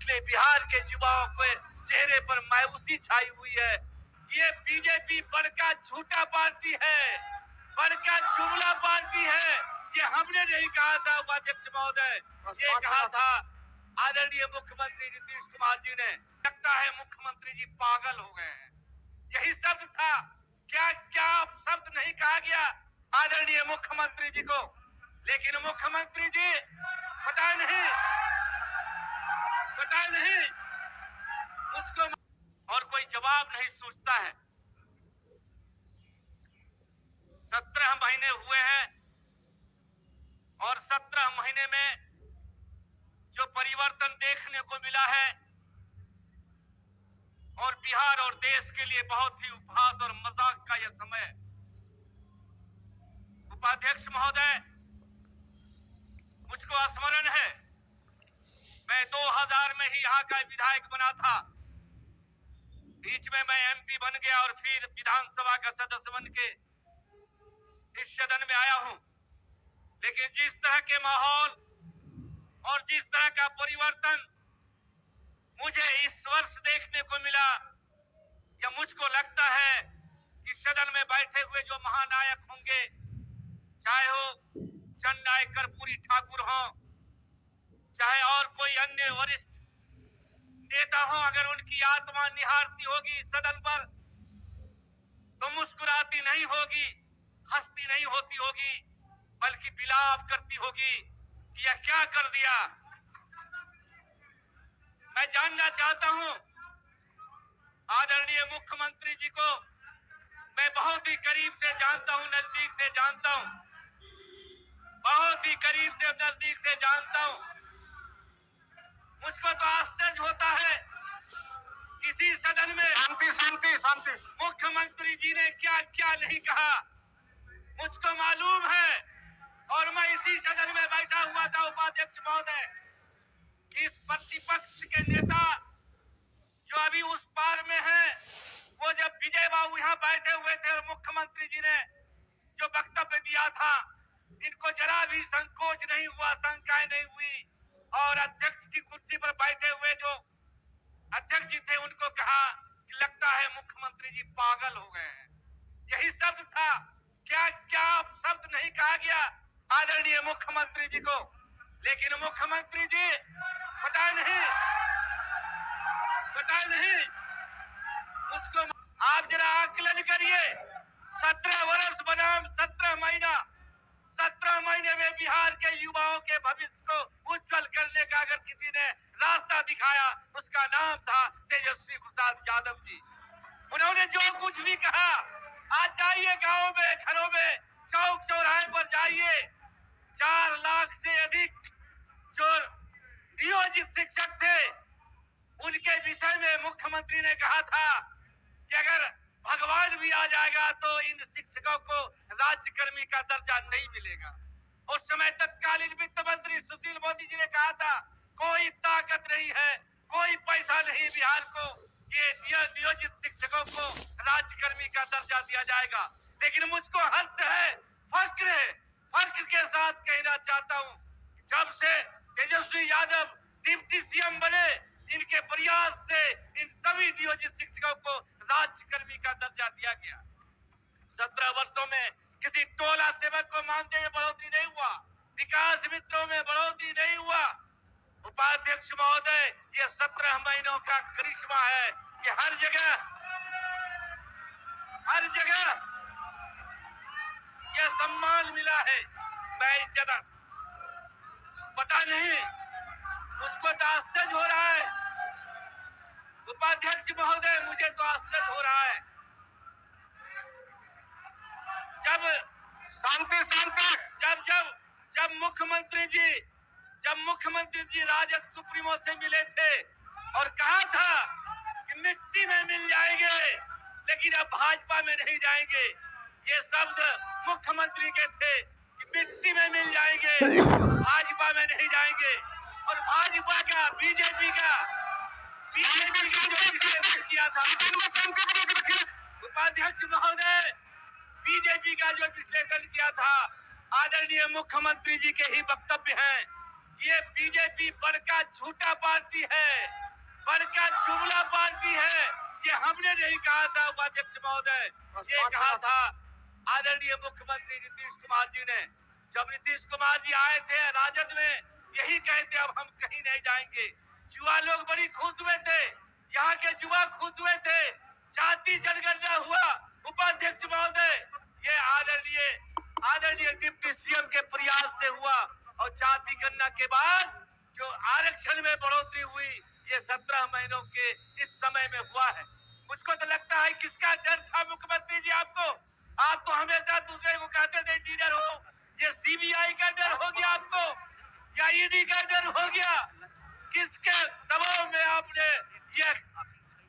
इसलिए बिहार के युवाओं के चेहरे पर मायूसी छाई हुई है। ये बीजेपी बड़का झूठा पार्टी है, बड़का जुमला पार्टी है। ये हमने नहीं कहा था उपाध्यक्ष महोदय, ये कहा था आदरणीय मुख्यमंत्री नीतीश कुमार जी ने। लगता है मुख्यमंत्री जी पागल हो गए हैं, यही शब्द था। क्या क्या शब्द नहीं कहा गया आदरणीय मुख्यमंत्री जी को? लेकिन मुख्यमंत्री जी पता नहीं मुझको और कोई जवाब नहीं सोचता है। 17 महीने हुए हैं और 17 महीने में जो परिवर्तन देखने को मिला है और बिहार और देश के लिए बहुत ही उपहास और मजाक का यह समय है। उपाध्यक्ष महोदय, मुझको स्मरण है मैं 2000 में ही यहाँ का विधायक बना था। बीच में मैं एमपी बन गया और फिर विधानसभा का सदस्य बन के इस सदन में आया हूँ। लेकिन जिस तरह के माहौल और जिस तरह का परिवर्तन मुझे इस वर्ष देखने को मिला, या मुझको लगता है कि सदन में बैठे हुए जो महानायक होंगे, चाहे हो जननायक कर्पूरी ठाकुर हो, चाहे और कोई अन्य वरिष्ठ नेता हो, अगर उनकी आत्मा निहारती होगी सदन पर तो मुस्कुराती नहीं होगी, हंसती नहीं होती होगी, बल्कि विलाप करती होगी कि यह क्या कर दिया। मैं जानना चाहता हूं आदरणीय मुख्यमंत्री जी को। मैं बहुत ही करीब से जानता हूं, नजदीक से जानता हूं, बहुत ही करीब से नजदीक से जानता हूं। मुझको तो आश्चर्य होता है किसी सदन में शांति मुख्यमंत्री जी ने क्या क्या नहीं कहा। मुझको मालूम है और मैं इसी सदन में बैठा हुआ था उपाध्यक्ष महोदय, इस प्रतिपक्ष के नेता जो अभी उस पार में है, वो जब विजय बाबू यहाँ बैठे हुए थे और मुख्यमंत्री जी ने जो वक्तव्य दिया था, इनको जरा भी संकोच नहीं हुआ, शंकाएं नहीं हुई। और अध्यक्ष की कुर्सी पर बैठे हुए जो अध्यक्ष जी थे उनको कहा कि लगता है मुख्यमंत्री जी पागल हो गए हैं, यही शब्द था। क्या क्या शब्द नहीं कहा गया आदरणीय मुख्यमंत्री जी को? लेकिन मुख्यमंत्री जी पता नहीं मुझको। आप जरा आकलन करिए, 17 वर्ष बनाम 17 महीना, 17 महीने में बिहार के युवाओं के भविष्य को उज्जवल करने का अगर किसी ने रास्ता दिखाया, उसका नाम था तेजस्वी प्रसाद यादव जी। उन्होंने जो कुछ भी कहा, आज जाइए गाँव में, घरों में, चौक चौराहे पर जाइए, 4 लाख से अधिक जो नियोजित शिक्षक थे, उनके विषय में मुख्यमंत्री ने कहा था कि अगर भगवान भी आ जाएगा तो इन शिक्षकों को राज्यकर्मी का दर्जा नहीं मिलेगा। उस समय तत्कालीन वित्त मंत्री सुशील मोदी जी ने कहा था कोई ताकत नहीं है, कोई पैसा नहीं बिहार को, ये नियोजित शिक्षकों को राज्यकर्मी का दर्जा दिया जाएगा। लेकिन मुझको हर्ष है, फक्र के साथ कहना चाहता हूँ, जब से तेजस्वी यादव डिप्टी सीएम बने, इनके प्रयास से इन सभी नियोजित शिक्षकों को राज्यकर्मी का दर्जा दिया गया। 17 वर्षों में किसी टोला सेवक को मानदेय में बढ़ोतरी नहीं हुआ, विकास मित्रों में बढ़ोतरी नहीं हुआ। उपाध्यक्ष महोदय, ये 17 महीनों का करिश्मा है कि हर जगह यह सम्मान मिला है। मैं इतना पता नहीं, मुझको तो आश्चर्य हो रहा है उपाध्यक्ष महोदय, मुझे तो आश्चर्य हो रहा है। जब मुख्यमंत्री जी राजद सुप्रीमो से मिले थे और कहा था कि मिट्टी में मिल जाएंगे लेकिन अब भाजपा में नहीं जाएंगे, ये शब्द मुख्यमंत्री के थे कि मिट्टी में मिल जाएंगे, भाजपा में नहीं जाएंगे। और भाजपा का बीजेपी का जो विश्लेषण किया था उपाध्यक्ष महोदय, बीजेपी का जो विश्लेषण किया था आदरणीय मुख्यमंत्री जी के ही वक्तव्य हैं। ये बीजेपी बड़का झूठा पार्टी है, बड़का जुमला पार्टी है। ये हमने नहीं कहा था उपाध्यक्ष महोदय, ये कहा था आदरणीय मुख्यमंत्री नीतीश कुमार जी ने। जब नीतीश कुमार जी आए थे राजद में, यही कहे थे अब हम कहीं नहीं जाएंगे। युवा लोग बड़ी खुश हुए थे, यहाँ के युवा खुश हुए थे। जाति जनगणना हुआ उपाध्यक्ष महोदय, ये आदरणीय डिप्टी सीएम के प्रयास से हुआ। और जाति गणना के बाद जो आरक्षण में बढ़ोतरी हुई, ये 17 महीनों के इस समय में हुआ है। मुझको तो लगता है किसका डर था मुख्यमंत्री जी आपको? आप तो हमेशा दूसरे को कहते थे लीडर हो, ये सीबीआई का डर हो गया आपको या ईडी का डर हो गया? किसके दबाव में आपने ये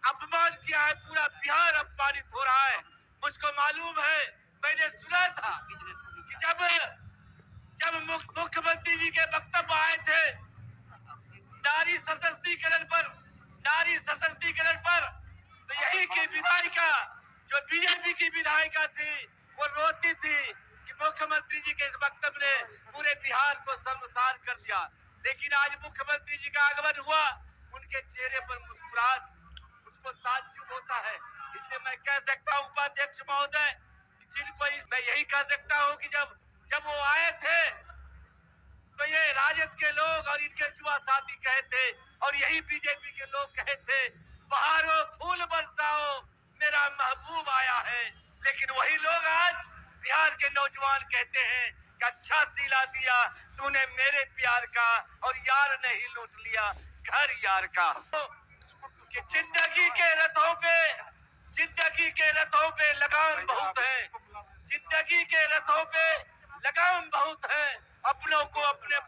अपमान किया है? पूरा बिहार अपमानित हो रहा है। मुझको मालूम है, मैंने सुना था कि जब मुख्यमंत्री जी के वक्तव्य आए थे नारी सशक्तिकरण पर, तो यही की विधायिका, जो बीजेपी की विधायिका थी, वो रोती थी कि मुख्यमंत्री जी के इस वक्तव्य ने पूरे बिहार को शर्मसार कर दिया। लेकिन आज मुख्यमंत्री जी का आगमन हुआ, उनके चेहरे पर मुस्कुराहट, मुझको ताज्जुब होता है। इसलिए मैं कह सकता हूँ उपाध्यक्ष महोदय, मैं यही कह सकता हूँ कि जब वो आए थे तो ये राजद के लोग और इनके युवा साथी कहे थे, और यही बीजेपी के लोग कहे थे बहारो फूल बरसाओ मेरा महबूब आया है। लेकिन वही लोग आज बिहार के नौजवान कहते हैं कि अच्छा सिला दिया तूने मेरे प्यार का, और यार नहीं लूट लिया घर यार का। कि जिंदगी के रथों पे लगाम बहुत है, जिंदगी के रथों पे लगाम बहुत है। अपनों को अपने